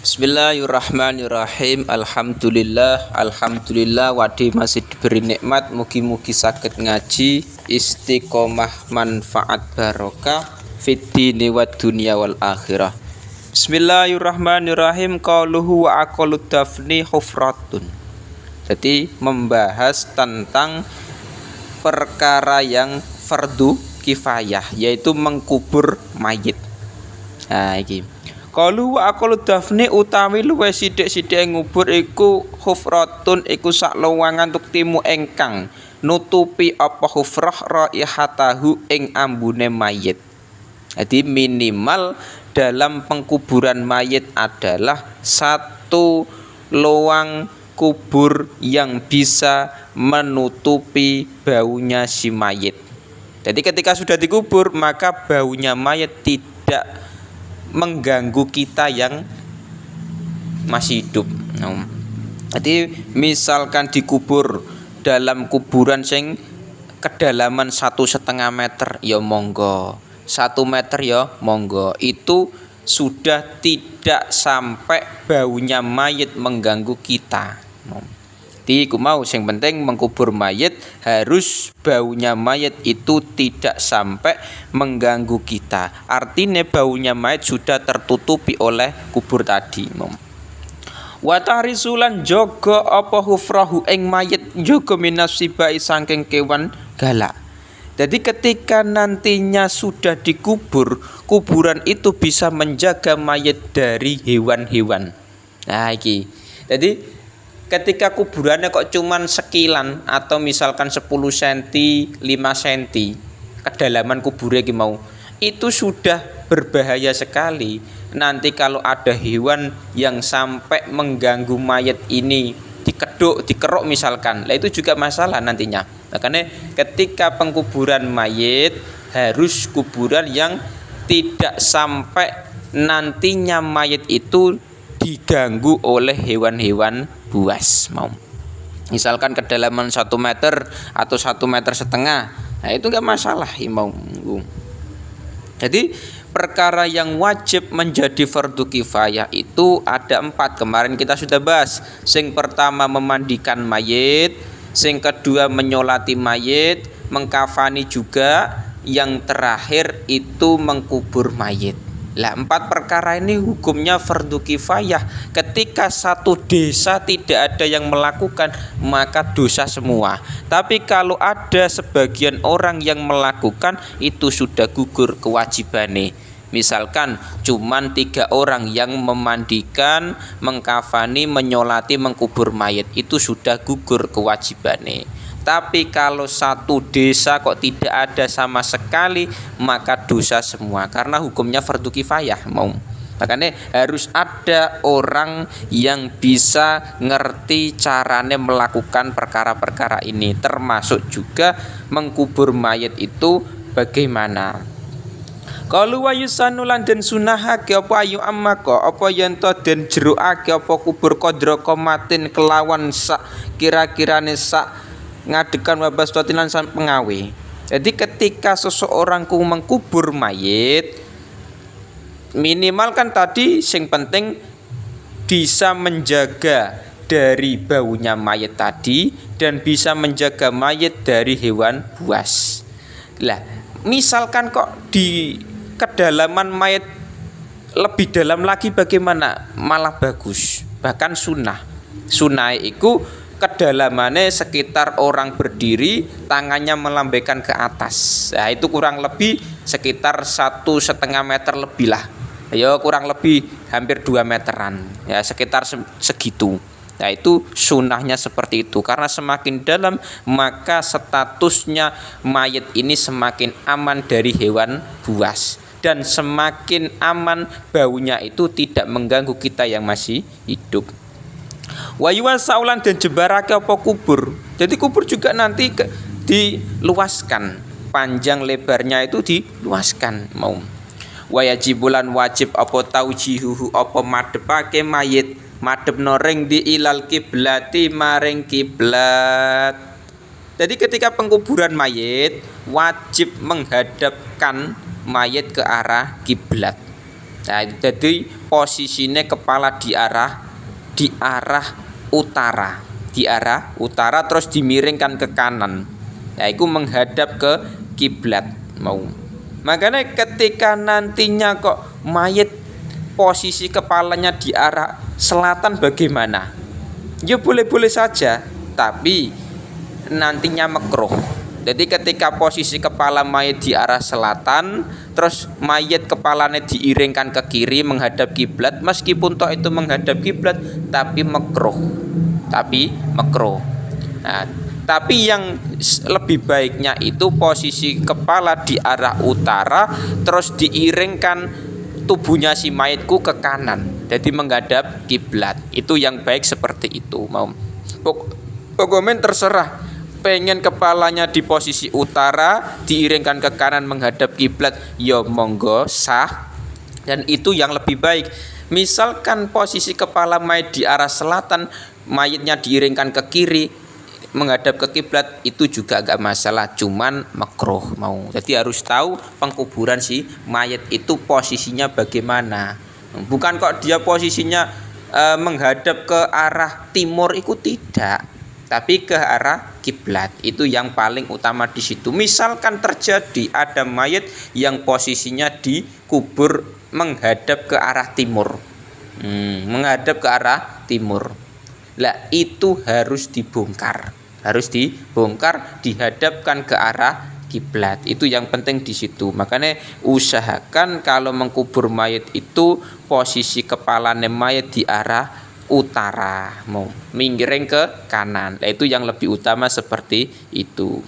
Bismillahirrahmanirrahim. Alhamdulillah wadi masih diberi nikmat. Mugi-mugi saged ngaji istiqomah manfaat barokah fid dini wad dunya wal akhirah. Bismillahirrahmanirrahim. Qauluhu wa aqalud dafni hufratun. Jadi membahas tentang perkara yang fardu kifayah, yaitu mengkubur mayit. Nah iki Qalu wa aqalu dafni utawi luwih sithik-sithike ngubur iku hufratun iku sak luwangan tuk timu engkang nutupi apa hufrah raihatahu ing ambune mayit. Jadi minimal dalam pengkuburan mayit adalah satu lowang kubur yang bisa menutupi baunya si mayit. Jadi ketika sudah dikubur maka baunya mayit tidak mengganggu kita yang masih hidup. Jadi misalkan dikubur dalam kuburan sing kedalaman 1,5 meter ya monggo, 1 meter ya monggo, itu sudah tidak sampai baunya mayit mengganggu kita. Jadi aku mau yang penting mengkubur mayit harus baunya mayit itu tidak sampai mengganggu kita. Artinya baunya mayit sudah tertutupi oleh kubur tadi. Wa tahrisulan jaga apa hufrahu ing mayit jaga minasibai saking kewan galak. Jadi ketika nantinya sudah dikubur, kuburan itu bisa menjaga mayit dari hewan-hewan. Nah iki. Jadi ketika kuburannya kok cuman sekilan atau misalkan 10 cm, 5 cm kedalaman kuburnya mau, itu sudah berbahaya sekali. Nanti kalau ada hewan yang sampai mengganggu mayat ini, dikeruk misalkan, lah itu juga masalah nantinya. Makanya ketika pengkuburan mayit harus kuburan yang tidak sampai nantinya mayit itu diganggu oleh hewan-hewan buas. Misalkan kedalaman 1 meter atau 1,5 meter, nah itu enggak masalah mau. Jadi perkara yang wajib menjadi fardu kifayah itu ada 4. Kemarin kita sudah bahas. Sing pertama memandikan mayit, sing kedua menyolati mayit, mengkafani juga, yang terakhir itu mengkubur mayit. Lah 4 perkara ini hukumnya fardu kifayah. Ketika satu desa tidak ada yang melakukan maka dosa semua. Tapi kalau ada sebagian orang yang melakukan itu sudah gugur kewajibannya. Misalkan cuman 3 orang yang memandikan, mengkafani, menyolati, mengkubur mayit, itu sudah gugur kewajibannya. Tapi kalau satu desa kok tidak ada sama sekali maka dosa semua karena hukumnya fardu kifayah mau. Makanya harus ada orang yang bisa ngerti caranya melakukan perkara-perkara ini, termasuk juga mengkubur mayit itu bagaimana. Kalau wa yusanulan den sunahake apa ayu ammaka apa yen to den jerukake apa kubur qadra qomatin kelawan sak kira-kirane sak ngadekan wabas totilan pengawe. Jadi ketika seseorang mengkubur mayit, minimal kan tadi sing penting bisa menjaga dari baunya mayit tadi dan bisa menjaga mayit dari hewan buas. Lah, misalkan kok di kedalaman mayit lebih dalam lagi bagaimana? Malah bagus, bahkan sunnah. Sunnah itu kedalamannya sekitar orang berdiri, tangannya melambaikan ke atas. Nah itu kurang lebih sekitar 1,5 meter lebih lah. Ya kurang lebih hampir 2 meteran. Ya sekitar segitu. Nah itu sunnahnya seperti itu. Karena semakin dalam maka statusnya mayit ini semakin aman dari hewan buas. Dan semakin aman baunya itu tidak mengganggu kita yang masih hidup. Wayuan saulan dan jebarake apa kubur. Jadi kubur juga nanti diluaskan, panjang lebarnya itu diluaskan mau. Wayajibulan wajib apa taujihuhu apa madhepake mayit, madhepno ring di ilal kiblati maring kiblat. Jadi ketika pengkuburan mayit wajib menghadapkan mayit ke arah kiblat. Nah, jadi posisinya kepala di arah utara, di arah utara terus dimiringkan ke kanan, yaitu menghadap ke kiblat mau. Makanya ketika nantinya kok mayit posisi kepalanya di arah selatan bagaimana? Ya boleh-boleh saja, tapi nantinya makruh. Jadi ketika posisi kepala mayit di arah selatan, terus mayit kepalanya diiringkan ke kiri menghadap kiblat, meskipun toh itu menghadap kiblat, tapi makruh. Nah, tapi yang lebih baiknya itu posisi kepala di arah utara, terus diiringkan tubuhnya si mayitku ke kanan, jadi menghadap kiblat. Itu yang baik seperti itu. Mau pokoknya terserah, pengen kepalanya di posisi utara diiringkan ke kanan menghadap kiblat, ya monggo sah, dan itu yang lebih baik. Misalkan posisi kepala mayit di arah selatan, mayitnya diiringkan ke kiri menghadap ke kiblat, itu juga gak masalah, cuman makruh mau. Jadi harus tahu pengkuburan si mayit itu posisinya bagaimana. Bukan kok dia posisinya menghadap ke arah timur, itu tidak, tapi ke arah kiblat. Itu yang paling utama di situ. Misalkan terjadi ada mayit yang posisinya dikubur menghadap ke arah timur, menghadap ke arah timur, lah itu harus dibongkar, dihadapkan ke arah kiblat. Itu yang penting di situ. Makanya usahakan kalau mengkubur mayit itu posisi kepalanya mayit di arah utara, mau minggiring ke kanan. Nah, itu yang lebih utama seperti itu.